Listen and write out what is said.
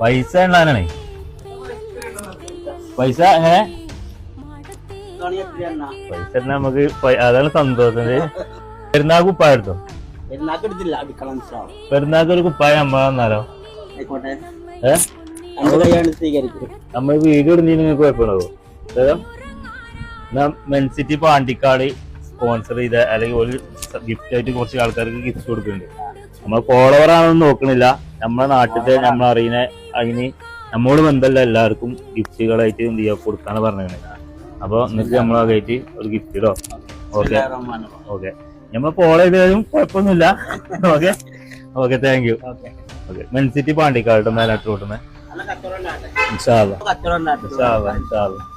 പൈസ ഉണ്ടാനാണേ. പൈസ എങ്ങനെ പൈസ നമുക്ക് അതാണ് സന്തോഷം. പെരുന്നാൾ കുപ്പായ എടുത്തോ? പെരുന്നാൾക്ക് ഒരു കുപ്പായ നമ്മൾ തന്നാലോ? നമ്മൾ വീഡിയോ ഇടുന്നതിന് നിങ്ങൾക്ക് കുഴപ്പമുണ്ടാവോ? മെൻസിറ്റി പാണ്ടിക്കാട് സ്പോൺസർ ചെയ്ത അല്ലെങ്കിൽ ഒരു ഗിഫ്റ്റ് ആയിട്ട് കുറച്ച് ആൾക്കാർക്ക് ഗിഫ്റ്റ് കൊടുക്കുന്നുണ്ട്. നമ്മൾ ഫോളോവർ ആണെന്ന് നോക്കണില്ല, നമ്മളെ നാട്ടിലെ നമ്മൾ അറിയുന്ന അതിന് നമ്മോട് ബന്ധമല്ല എല്ലാവർക്കും ഗിഫ്റ്റുകളായിട്ട് എന്ത് ചെയ്യാ കൊടുക്കാന്ന് പറഞ്ഞത്. അപ്പൊ എന്നിട്ട് നമ്മളായിട്ട് ഒരു ഗിഫ്റ്റ് ഇടോ? ഓക്കെ ഓക്കെ, നമ്മൾ ഫോളോ ചെയ്താലും കുഴപ്പമൊന്നുമില്ല. Okay okay, thank you. Okay, മെൻസിറ്റി പാണ്ടിക്കാട് മേലാട്ട് റോട്ടുമേ. ഇൻഷാ അല്ലാഹ് ഇൻഷാ അല്ലാഹ് ഇൻഷാ അല്ലാഹ്.